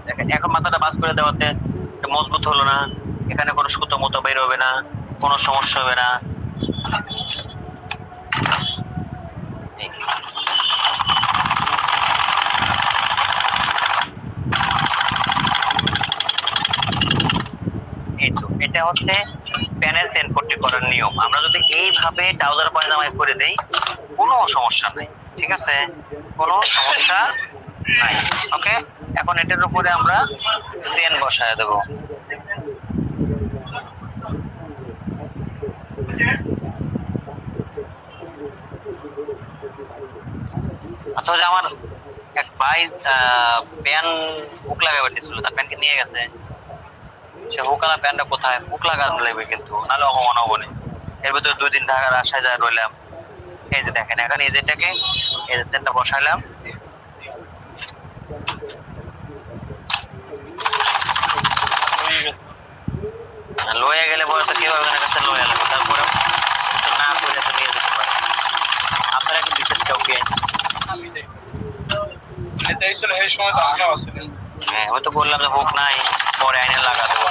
দেখেন এখন মাথাটা ভাঁজ করে দেওয়াতে মজবুত হলো না, এখানে কোনো সুতো মতো বের হবে না, কোনো সমস্যা হবে না। এই তো এটা হচ্ছে প্যানেল চেন পট্টি করার নিয়ম। আমরা যদি এইভাবে ট্রাউজার পায়জামায় করে দেই কোনো সমস্যা নাই। ঠিক আছে, কোনো সমস্যা নাই। ওকে, এখন এটার উপরে আমরা চেন বসায় দেব। আচ্ছা, ওই যে আমার এক ভাই প্যান হুক লাগাবে ছিল, তার প্যানকে নিয়ে গেছে। সে হুকালা প্যানটা কোথায়, হুক লাগানো লাগবে কিন্তু, নাহলে অপমান হবো না। এর ভিতরে 2 দিন ঢাকার আশায় যায় রইলাম। এই যে দেখেন এখন এই যেটাকে এই সেটটা বসাইলাম, লয়ে গেলে পরে তো কিভাবে ওখানে কাছে লয়ে লাগবে, তারপরে না করে তো নিয়ে যেতে পারে। আপনারা কি বিশেষ কাউকে হ্যাঁ ওই তো বললাম যে হোক নাই পরে আইনে লাগা দেবো।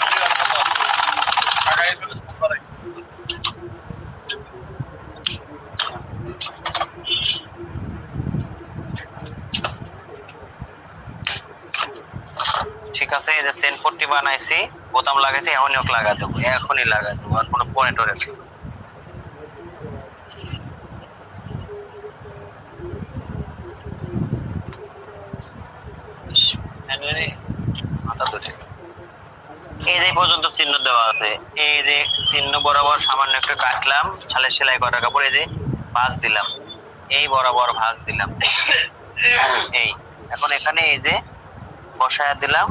ঠিক আছে, এই যে সেন 40 বানাইছি, বোতাম লাগাইছি, এখনই ওকে লাগা দেবো, এখনই লাগা দেবো, আর কোনো পরে টরে মাথা ধরে। এই যে পর্যন্ত চিহ্ন দেওয়া আছে, এই যে চিহ্ন বরাবর সামান্য একটু কাটলাম, ছালে সেলাই করা কাপড়, এই যে ভাঁজ দিলাম, এই বরাবর ভাঁজ দিলাম, এই এখন এখানে এই যে বসায়া দিলাম,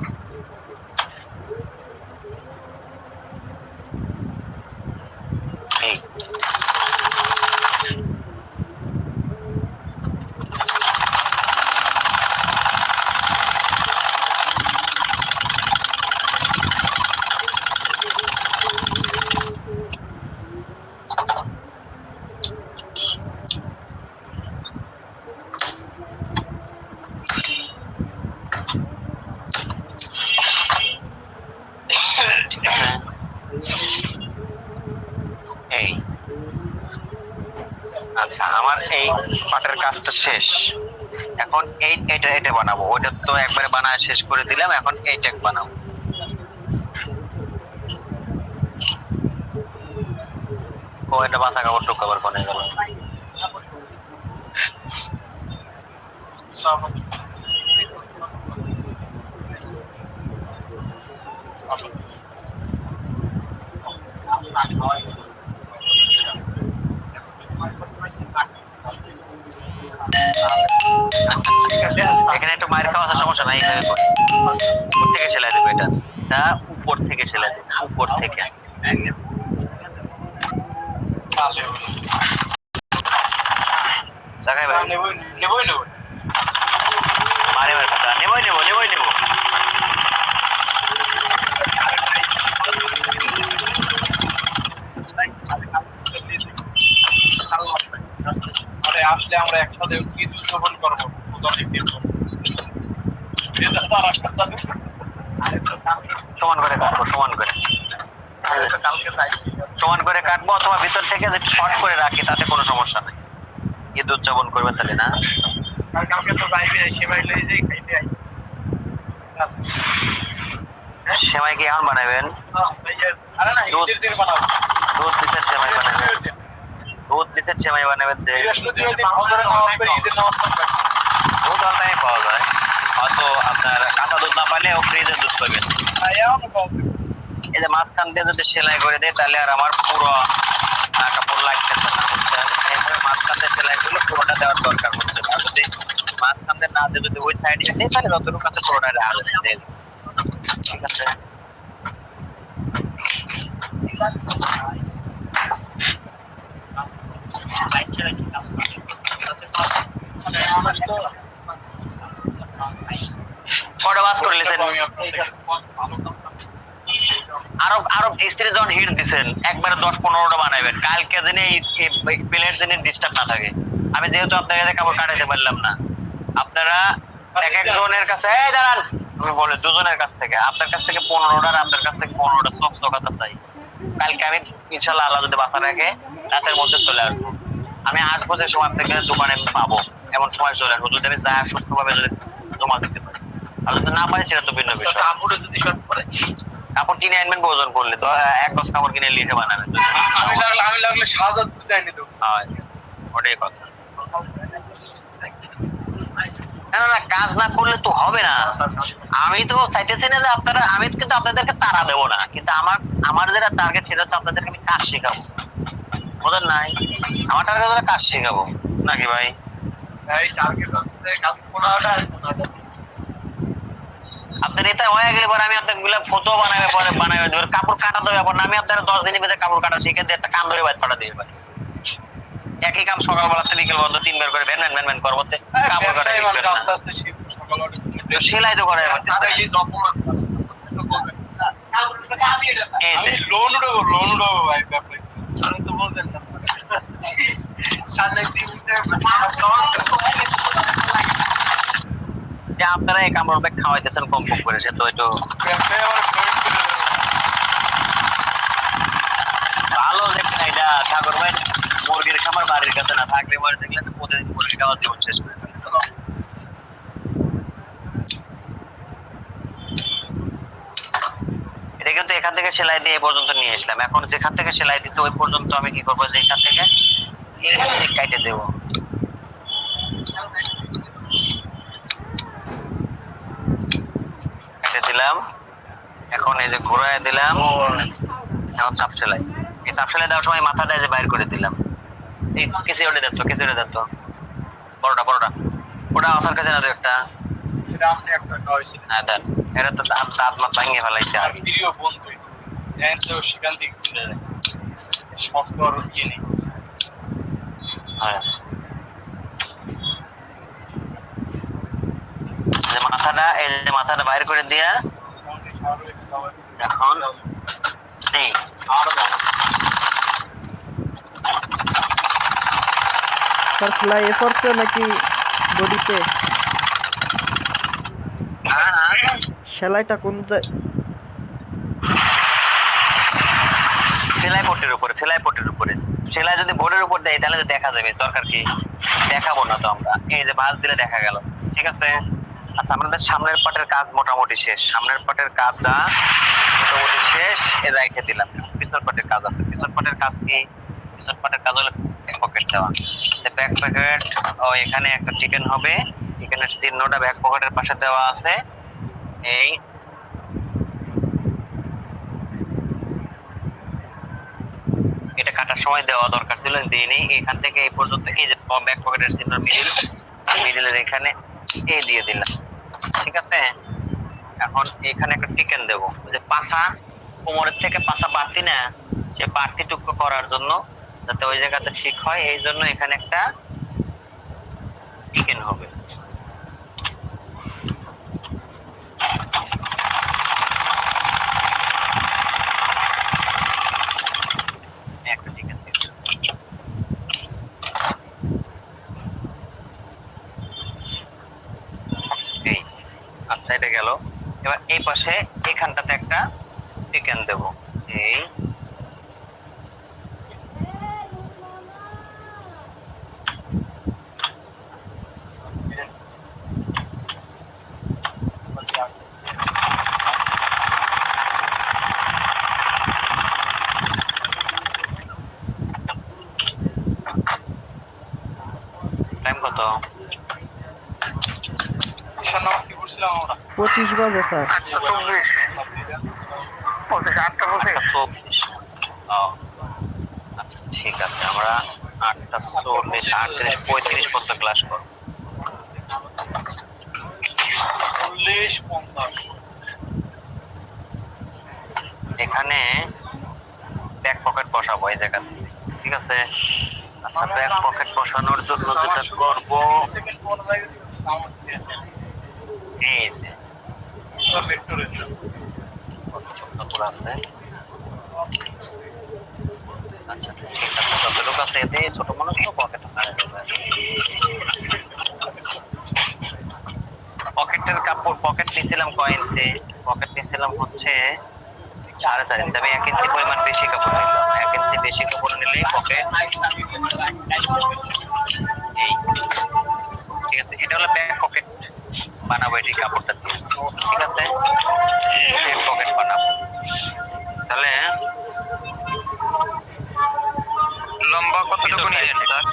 এই এই আচ্ছা, আমার এই পাটের কাজটা শেষ। এখন এটা বানাবো, ওইটা তো একবারে বানায় শেষ করে দিলাম, এখন এইটা বানাবো। ও এটা বাসা কাপড় টুক কাপড় কোনে গেল, এখানে একটু মায়ের খাওয়া সমস্যা নাই, এইভাবে করি। উপর থেকে সেলাই দেবো, এটা উপর থেকে সেলাই দেবো, উপর থেকে দেখাই ভাই, মারে মারে কথা নেবই নেবো। আসলে আমরা একসাথে কি উদযাপন করবো সমান করে কাটবো, সমান করে কাটবো, অথবা ভিতর থেকে যে শর্ট করে রাখি তাতে কোনো সমস্যা নাই। ঈদ উদযাপন করবে তাহলে না, কালকে তো যাইবে, সেবাই লই যাই খাইতে আই। সেমাই কি এখন বানাবেন? আরে না, ঈদের দিন বানাবো। দুধ দিচ্ছেন সেমাই বানাবেন, দুধ দিচ্ছেন সেমাই বানাবেন, দুধ অল টাইমে পাওয়া যায়, হয়তো আপনার কাঁচা দুধ না পাইলে ফ্রিজের দুধ পাবেন। এই যে মাঝখান দিয়ে যদি সেলাই করে দেয় তাহলে আর আমার পুরো কাপড় লাগতেছে না, বুঝছেন? এইভাবে মাঝখান দিয়ে সেলাই করলে পুরোটা দেওয়ার দরকার হচ্ছে না, যদি মাঝখান দিয়ে না দিয়ে যদি ওই সাইডে দেয় তাহলে যতটুকু আছে পুরোটা আগে দেয়। ঠিক আছে, কটা বাস করে লিখেন? আরো স্ত্রী যখন হিট দিচ্ছেন একবারে 10-15টা বানাবেন, কালকে যেন এই প্লেট যেন ডিস্টার্ব না থাকে। আমি যেহেতু আপনার কাছে কাপড় কাটাইতে পারলাম না, আপনারা এক একজনের কাছে দাঁড়ান, আমি বলে দুজনের কাছ থেকে, আপনার কাছ থেকে 15টার, আপনার কাছ থেকে 15টা সফট কথা চাই। কালকে আমি ইনশাল্লাহ আল্লাহ যদি বাসা রাখে রাতের মধ্যে চলে আসবো। আমি আসবো যে সময় আপনাকে দোকানে পাবো এমন সময় চলে আসবো, যদি আমি যা সুস্থভাবে যদি জমা দিতে পারি। আর যদি না পারি সেটা তো ভিন্ন বিষয়। কাপড়ে যদি শর্ট পড়ে, কাপড় কিনে আনবেন, ওজন করলে তো এক গজ কাপড় কিনে লিখে বানাবেন। আমি লাগলে শাহজাদ যাইনি তো। হয়, ওটাই কথা। না কাজ না করলে তো হবে না। আমি তো চাইতেছি না যে আপনারা, আমি কিন্তু আপনাদেরকে তাড়া দেবো না, কিন্তু আমার যেটা টার্গেট সেটা তো আপনাদেরকে আমি কাজ শেখাবো, বোঝেন নাই? আমার টার্গেট হলো কাজ শেখাবো, নাকি ভাই? এই টার্গেট হচ্ছে কাজ করাটা। আপনার এটা হয়ে গেলে পরে আমি আপনাকে ফটো বানাবে, পরে বানাবে কাপড় কাটা দেবে, পরে আমি আপনার 10 দিনের ভিতরে কাপড় কাটা শিখে দিয়ে একটা কান ধরে বাইর পাঠা দিয়ে পারি। একই কাম সকালবেলা থেকে বিকেল পর্যন্ত 3 বার করে ভ্যান ভ্যান ভ্যান করবতে কাপড় কাটা আস্তে আস্তে সেলাই তো করে লোন উঠাবো ভাই ব্যাপারে তো বলতেন না যে আপনারা এই কামড় ব্যাগ খাওয়াইতেছেন কম কম করে, সে তো একটু ভালো দেখেন। এটা ঠাকুর ভাই মুরগির খামার বাড়ির কাছে না থাকলে মরে দেখলে তো প্রতিদিন মুরগি খাওয়ার জীবন শেষ করে ফেলে। এটা কিন্তু এখান থেকে সেলাই দিয়ে এই পর্যন্ত নিয়ে আসলাম। এখন যেখান থেকে সেলাই দিচ্ছে ওই পর্যন্ত আমি কি করবো, যে এখান থেকে কাটে দেবো। কেটে দিলাম। এখন এই যে ঘোরায় দিলাম, এখন চাপ সেলাই। এই চাপ সেলাই দেওয়ার সময় মাথাটা যে বাইর করে দিলাম। এই কিছু ওটা দেখছো, কিছু ওটা দেখছো, বড়টা বড়টা ওটা আসার কাছে না তো একটা এটা আপনি একটা খাওয়াইছেন হ্যাঁ দেন। এটা তো দাঁত মাত ভাঙিয়ে ফেলাইছে আর ভিডিও বন্ধ করে দেন তো সেখান থেকে তুলে দেয় শক্ত আর ইয়ে নেই। হ্যাঁ মাথাটা, এই যে মাথাটা বাইর করে দিয়া এখন এই স্যার ফ্লাই এ করছে নাকি বডিতে? সেলাইটা কোন সেলাই পট্টির উপরে, সেলাই পট্টির উপরে। সেলাই যদি বোর্ডের উপর দেয় তাহলে তো দেখা যাবে, দরকার কি, দেখাবো না তো আমরা। এই যে ভাঁজ দিলে দেখা গেল, ঠিক আছে। আচ্ছা আমাদের সামনের পাটের কাজ মোটামুটি শেষ, সামনের পাটের কাজ যা মোটামুটি শেষ, এ রেখে দিলাম। পিছন পাটের কাজ আছে। পিছন পাটের কাজ কি, পিছন পাটের কাজ হলো পকেট দেওয়া। ব্যাক পকেট ও এখানে একটা চিকেন হবে, চিকেনের চিহ্নটা ব্যাক পকেটের পাশে দেওয়া আছে। এই এটা কাটার সময় দেওয়া দরকার ছিল, দিয়ে নেই। এখান থেকে এই পর্যন্ত এই যে ব্যাক পকেটের চিহ্ন মিডিলের এখানে এই দিয়ে দিলাম, ঠিক আছে। এখন এখানে একটা চিকেন দেবো, যে পাছা কোমরের থেকে পাছা বাড়তি না, সে বাড়তি টুকরো করার জন্য, যাতে ওই জায়গাতে ঠিক হয়, এই জন্য এখানে একটা চিকেন হবে। একটা চিকেন এই আচ্ছা এটা গেল। এবার এই পাশে এখানটাতে একটা চিকেন দেব, এই টাইম কত? 25 বাজে স্যার। আচ্ছা ঠিক আছে, আমরা 8:40, 38, 35 পর্যন্ত ক্লাস করব। 40-50 এখানে ব্যাক পকেট বসাবো এই জায়গাতে, ঠিক আছে। আচ্ছা ব্যাক পকেট বসানোর জন্য যেটা করব, এই যে আছে। আচ্ছা ঠিক আছে, যতটুকু আছে এতে ছোট মানুষ তো পকেট পকেটের কাপড়, পকেট নিয়েছিলাম কয় ইঞ্চি, পকেট নিয়েছিলাম হচ্ছে 4.5 ইঞ্চি। আমি 1 ইঞ্চি পরিমাণ বেশি কাপড় নিলাম, 1 ইঞ্চি বেশি কাপড় নিলেই পকেট এই, ঠিক আছে। এটা হলো ব্যাক পকেট বানাবো এটি কাপড়টা দিয়ে, ঠিক আছে। ব্যাক পকেট বানাবো, তাহলে লম্বা কতটুকু নিলেন স্যার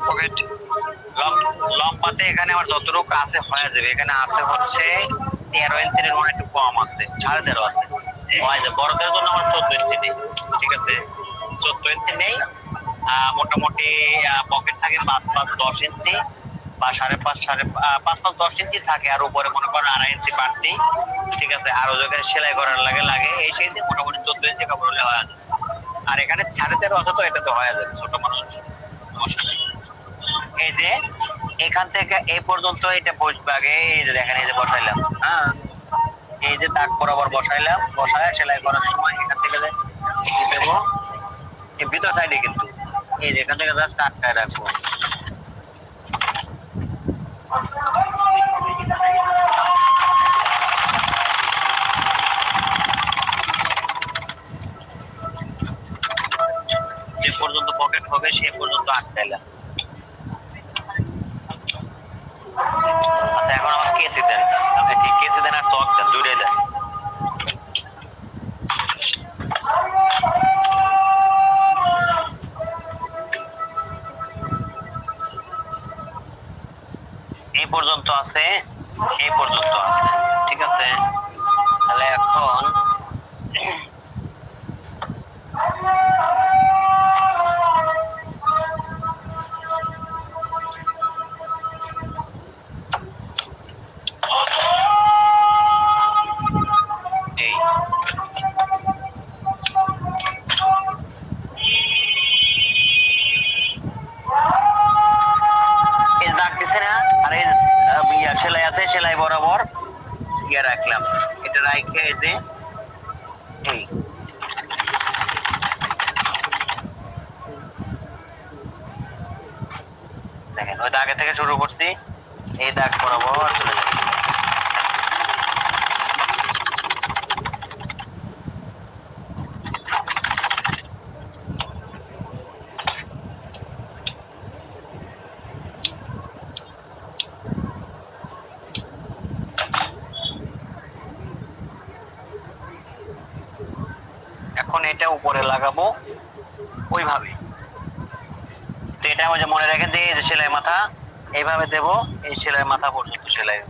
পকেট? লম্বাতে এখানে আমার যতটুকু আছে হয়ে যাবে। এখানে আছে হচ্ছে 13 ইঞ্চির মনে একটু কম আছে, 13.5 আছে, হয়ে যাবে। বড়দের জন্য আমার 14 ইঞ্চি নেই, ঠিক আছে। 14 ইঞ্চি নেই, মোটামুটি পকেট থাকে 5-5-10 ইঞ্চি বা 5.5-5.5-10 ইঞ্চি থাকে, আর উপরে মনে করেন 2.5 ইঞ্চি বাড়তি, ঠিক আছে। আর ওই জায়গায় সেলাই করার লাগে এই সেই মোটামুটি 14 ইঞ্চি কাপড় হলে হয়। আর এখানে 13.5 আছে, তো এটা তো হয়ে যাবে, ছোট মানুষ সমস্যা নেই। এই যে এখান থেকে এই পর্যন্ত এটা বসবে আগে, এই যে দেখেন এই যে বসাইলাম, হ্যাঁ এই যে দাগ বরাবর বসাইলাম, বসায় সেলাই করার সময় এখান থেকে যে দেবো এই ভিতর সাইডে, কিন্তু এই যে এখান থেকে জাস্ট আটকায় রাখবো। যে পর্যন্ত পকেট হবে সে পর্যন্ত আটকাইলাম। আচ্ছা এখন আমার কেসি দেন, ঠিক কেসি দেন আর চক দেন, দুইটাই দেন। এই পর্যন্ত আছে, এই পর্যন্ত আছে, ঠিক আছে। তাহলে এখন এই এই দাগ দিছে না, আর এই সেলাই আছে, সেলাই বরাবর ইয়ে রাখলাম, এটা রাখে এই যে এই দেখেন ওই দাগে থেকে শুরু করছি, এই দাগ বরাবর চলে যাবে। এখন এটা উপরে লাগাবো ওইভাবে। তো এটা ওই যে মনে রাখেন যে এই যে সেলাই মাথা এইভাবে দেব, এই সেলাই মাথা পর্যন্ত সেলাই।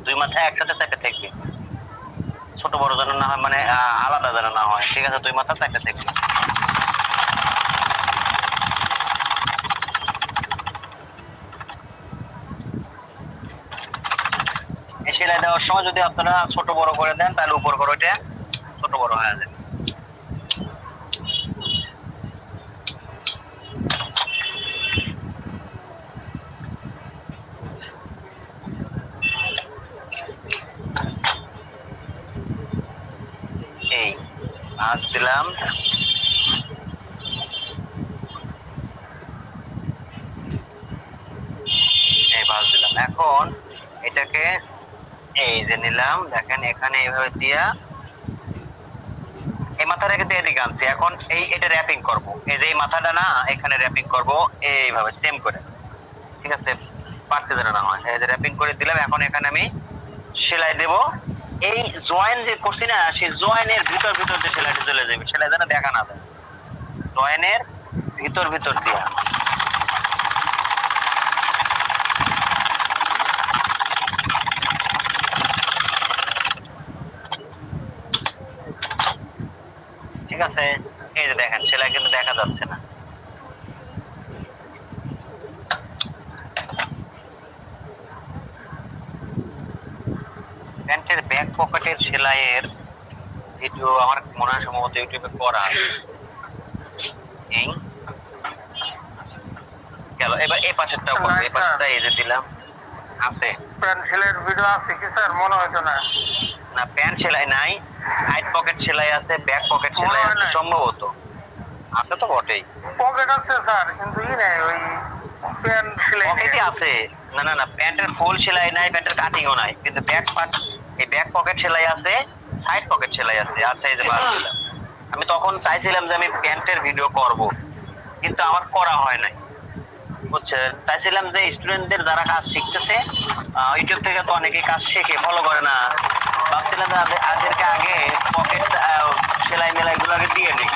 দুই মাথা একসাথে চারটে থাকবে, ছোট বড় যেন না হয়, মানে আলাদা যেন না হয়, ঠিক আছে। দুই মাথা চারটে থাকবে। সেলাই দেওয়ার সময় যদি আপনারা ছোট বড় করে দেন তাহলে উপর করে ওইটা ছোট বড় হয়ে যাবে। এই ভাঁজ দিলাম, এই ভাঁজ দিলাম। এখন এটাকে এই যে নিলাম, দেখেন এখানে এইভাবে দিয়া এই মাথাটা কিন্তু এদিকে আনছি। এখন এটা র্যাপিং করব, এই যে এই মাথাটা না এখানে র্যাপিং করব এইভাবে সেম করে, ঠিক আছে, পারতে যেন না হয়। এই যে র্যাপিং করে দিলাম। এখন এখানে আমি সেলাই দেব। এই জয়েন যে করছি না, সেই জয়েনের ভিতর ভিতর যে সেলাইটা চলে যাবে, সেলাই যেন দেখা না যায়, জয়েনের ভিতর ভিতর দিয়া। ঠিক আছে, এই যে দেখেন সেলাই কিন্তু দেখা যাচ্ছে না। প্যান্টের ব্যাক পকেটের সেলাইয়ের ভিডিও আমার মনে হয় সম্ভবত ইউটিউবে করা আছে। এই গেল, এবার এই পাশেরটা করব, এই পাশেরটা এই যে দিলাম আছে। প্যান্ট সেলাইয়ের ভিডিও আছে কি স্যার? মনে হয়তো না। না প্যান্ট সেলাই নাই, সাইড পকেট সেলাই আছে, ব্যাক পকেট সেলাই আছে সম্ভবত, আছে তো বটেই। পকেট আছে স্যার, কিন্তু ই নাই, ওই প্যান্ট সেলাই পকেটই আছে। না না না, প্যান্টের ফুল সেলাই নাই, প্যান্টের কাটিংও নাই, কিন্তু ব্যাক পার্ট এই ব্যাক পকেট সেলাই আছে, সাইড পকেট সেলাই আছে। আচ্ছা এই যে বাদ দিলাম। আমি তখন চাইছিলাম যে আমি প্যান্টের ভিডিও করব, কিন্তু আমার করা হয় নাই, বুঝছেন। চাইছিলাম যে স্টুডেন্টদের যারা কাজ শিখতেছে, ইউটিউব থেকে তো অনেকেই কাজ শেখে, ফলো করে না, ভাবছিলাম যে আদেরকে আগে পকেট সেলাই মেলাই গুলো আগে দিয়ে নিই,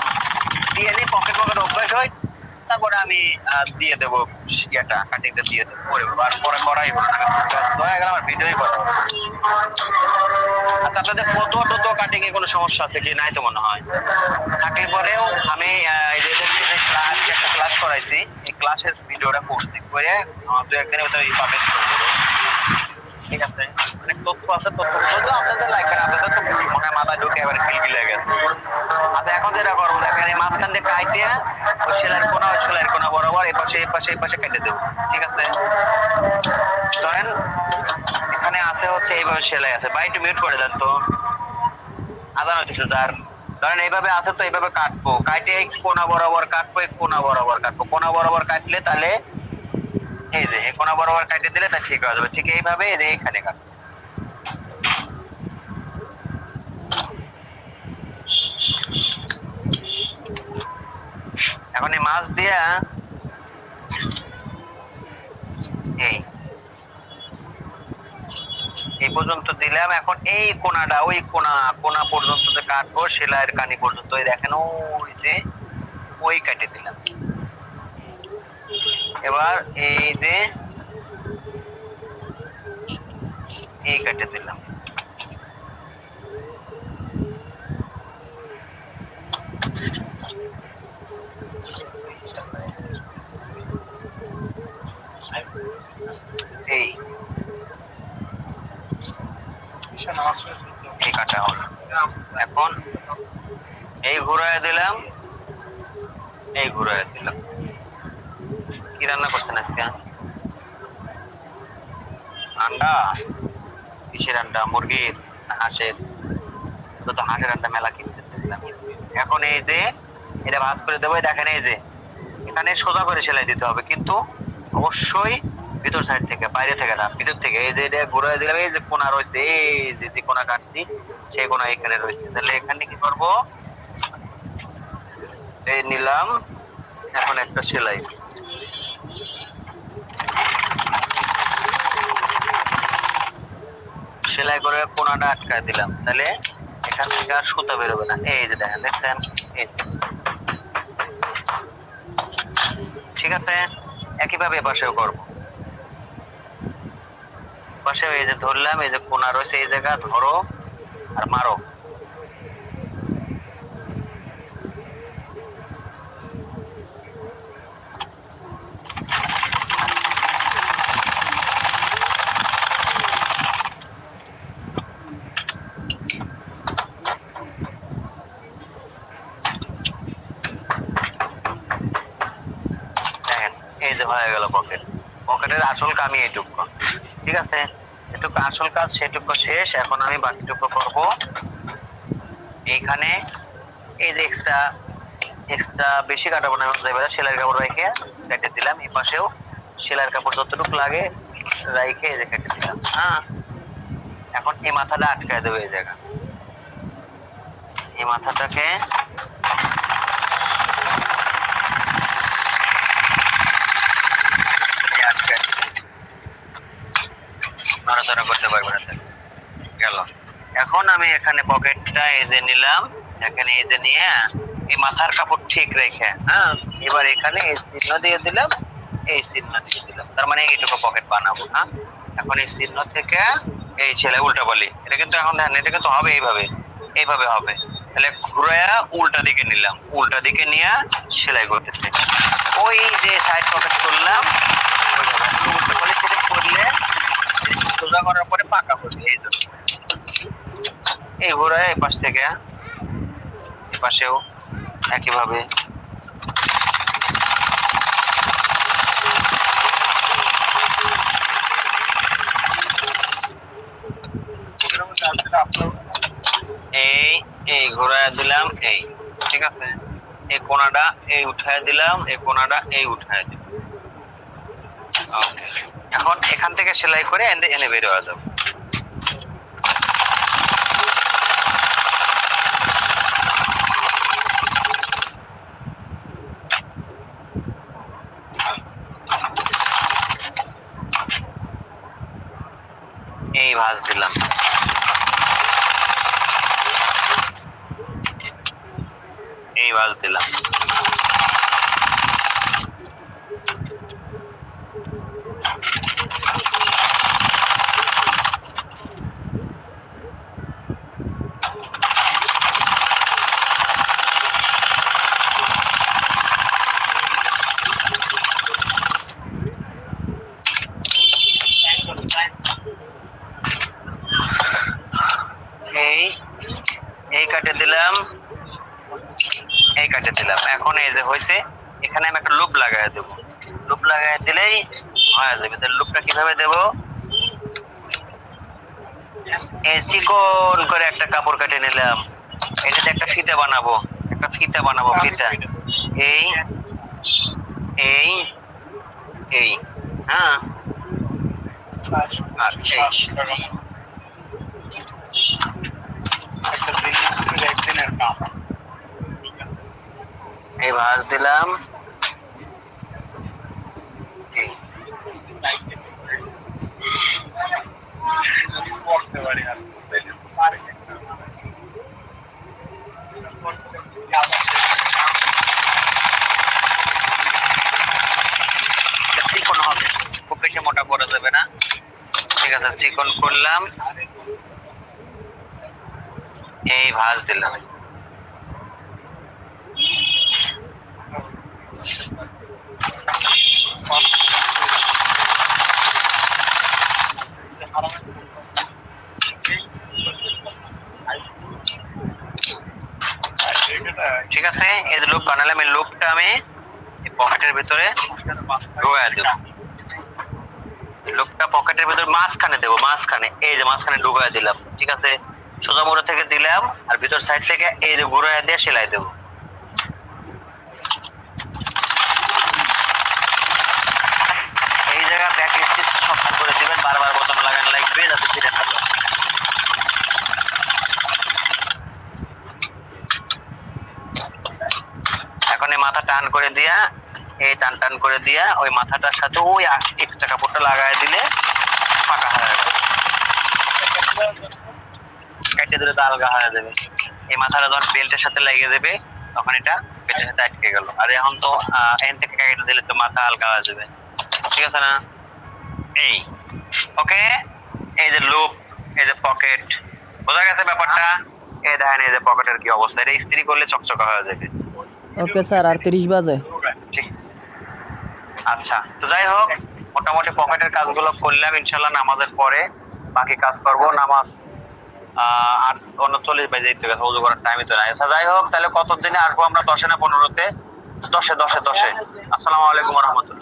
পকেট পকেট অভ্যাস হয়, তারপরে আমি দিয়ে দেবো ইয়েটা, কাটিংটা দিয়ে দেবো, আর পরে করাই হলো না, হয়ে গেল আমার ভিডিওই করা। আচ্ছা আপনাদের ফটো টটো কাটিং এ কোনো সমস্যা আছে কি? নাই তো মনে হয়। থাকলে পরেও আমি একটা ক্লাস করাইছি, এই ক্লাসের ভিডিওটা করছি, করে দু একদিনের ভিতরে পাবলিশ করে দেবো, ঠিক আছে। অনেক তথ্য আছে, তথ্য আপনাদের লাগবে না, আপনাদের তো মনে মাথায় একেবারে খিলখিল হয়ে গেছে। আচ্ছা এখন যেটা করবো দেখেন এই মাঝখান দিয়ে কাইটে ওই সেলাইয়ের কোনা বরাবর এই পাশে কেটে দেবো। ঠিক আছে, ধরেন এখানে আছে হচ্ছে এইভাবে সেলাই আছে, বা একটু মিউট করে দেন তো, আদান হচ্ছে তার। ধরেন এইভাবে আছে তো এইভাবে কাটবো, কাটে এই কোনা বরাবর কাটবো, এই কোনা বরাবর কাটবো, কোনা বরাবর কাটলে তাহলে এই যে এই কোনা বরাবর কাটে দিলে তা ঠিক হয়ে যাবে। ঠিক এইভাবে এই যে এইখানে কাটবো। এখন এই মাছ দিয়া এই পর্যন্ত দিলাম। এখন এই কোনাটা ওই কোনা পর্যন্ত যে কাটবো সেলাইয়ের কানি পর্যন্ত, ওই দেখেন ওই যে ওই কেটে দিলাম। এবার এই যে এই কেটে দিলাম। এই কাটা হলো। এখন এই ঘুরায় দিলাম, এই ঘুরায় দিলাম। কি রান্না করছেন আজকে? আন্ডা? কিসের আন্ডা? মুরগির না হাঁসের? তো হাঁসের আন্ডা মেলা কিনছে দেখলাম। এখন এই যে এটা ভাঁজ করে দেবো। দেখেন এই যে এখানে সোজা করে সেলাই দিতে হবে, কিন্তু অবশ্যই ভিতর সাইড থেকে, বাইরে থেকে না, ভিতর থেকে। এই যে এটা ঘুরে দিলাম, এই যে কোনা রয়েছে, এই যে কোনা কাটছি সেই কোনা এখানে রয়েছে। তাহলে এখানে কি করব, এই নিলাম। এখন একটা সেলাই, সেলাই করে কোনাটা আটকায় দিলাম। তাহলে এখান থেকে আর সুতা বেরোবে না। এই যে দেখেন, দেখছেন? এই ঠিক আছে, একইভাবে পাশেও করবো। পাশেও এই যে ধরলাম, এই যে কোনা রয়েছে এই জায়গা ধরো আর মারো। দেখেন এই যে হয়ে গেল পকেট। পকেটের আসল কামি এইটুকু। ঠিক আছে, এটুকু আসল কাজ, সেটুকু শেষ। এখন আমি বাকিটুকু করব। এইখানে এই যে এক্সট্রা বেশি কাটাবো না, সেলাইয়ের কাপড় রেখে কেটে দিলাম। এই পাশেও সেলাইয়ের কাপড় যতটুকু লাগে রেখে এই যে কেটে দিলাম। হ্যাঁ, এখন এই মাথাটা আটকায় দেবো এই জায়গা। এই মাথাটাকে নড়াচড়া করতে পারবে না, গেল। এখন আমি এখানে পকেটটা এই যে নিলাম, এখানে এই যে নিয়ে এই মাথার কাপড় ঠিক রেখে, হ্যাঁ, এবার এখানে এই চিহ্ন দিয়ে দিলাম, এই চিহ্ন দিয়ে দিলাম। তার মানে এইটুকু পকেট বানাবো। হ্যাঁ, এখন এই চিহ্ন থেকে এই ছেলে উল্টা বলি, এটা কিন্তু এখন ধ্যান, এটা কিন্তু হবে এইভাবে হবে। তাহলে ঘুরায়া উল্টা দিকে নিলাম, উল্টা দিকে নিয়ে সেলাই করতেছি। ওই যে সাইড পকেট করলাম উল্টা বলি, সেটা করলে সোজা করার পরে পাকা করবে। এই জন্য এই ঘোড়ায় এই পাশ থেকে এই পাশেও একইভাবে এই ঘোড়ায় দিলাম। এই ঠিক আছে, এই কোনাটা এই উঠায় দিলাম, এই কোনাটা এই উঠায় দিলাম। এখন এখান থেকে সেলাই করে এনে বের হয়ে যাবে। এই ভাঁজ দিলাম, এই ভাঁজ দিলাম। এই কাটে দিলাম, এই কাটে দিলাম। এখন এই যে হয়েছে, এখানে আমি একটা লুপ লাগাই দেবো। লুপ লাগাই দিলেই হয়ে যাবে। তাহলে লুপটা কিভাবে দেব? এই চিকন করে একটা কাপড় কেটে নিলাম, এটাতে একটা ফিতা বানাবো, একটা ফিতা বানাবো, ফিতা এই এই এই হ্যাঁ আচ্ছা এই ভাঁজ দিলাম, এই চিকন হবে, খুব বেশি মোটা করা যাবে না। ঠিক আছে, চিকন করলাম, এই ভাঁজ দিলাম। ঠিক আছে, এই যে লুপ বানালাম, এই লুপটা আমি পকেটের ভিতরে ঢুকায় দেবো। লুপটা পকেটের ভিতরে মাঝখানে দেবো, মাঝখানে এই যে মাঝখানে ঢুকায় দিলাম। ঠিক আছে, সোজা মোড়া থেকে দিলাম, আর ভিতর সাইড থেকে এই যে ঘুরায় দিয়ে সেলাই দেবো। এই জায়গা ব্যাক স্টিচ সব করে দিবেন, বারবার বোতাম লাগানো লাগবে যাতে ছিঁড়ে না যায়। এখন এই মাথা টান করে দিয়া, এই টান টান করে দিয়া ওই মাথাটার সাথে ওই এক্সট্রা কাপড়টা লাগাই দিলে ফাঁকা হয়ে যাবে। কেটে দিলে তো আলগা হয়ে যাবে। এই মাথাটা যখন বেল্টের সাথে লেগে যাবে তখন এটা বেল্টের সাথে আটকে গেল। আর এখন তো এন থেকে কেটে দিলে তো মাথা আলগা হয়ে যাবে। ঠিক আছে না? এই ওকে, এই যে লুপ, এই যে পকেট, বোঝা গেছে ব্যাপারটা? এই দেখেন এই যে পকেটের কি অবস্থা, এটা ইস্ত্রি করলে চকচকা হয়ে যাবে। ওকে স্যার, আর 30 বাজে। ঠিক, আচ্ছা। তো যাই হোক, মোটামুটি পকেটের কাজগুলো করলাম, ইনশাল্লাহ নামাজের পরে বাকি কাজ করব। নামাজ 8:39 বাজে যেতে গেছে, ওযু করার টাইমই তো নাই। আচ্ছা যাই হোক, তাহলে কত দিনে আসবো আমরা? 10-এ না 15-তে? 10-এ। আসসালামু আলাইকুম ওয়া রাহমাতুল্লাহ।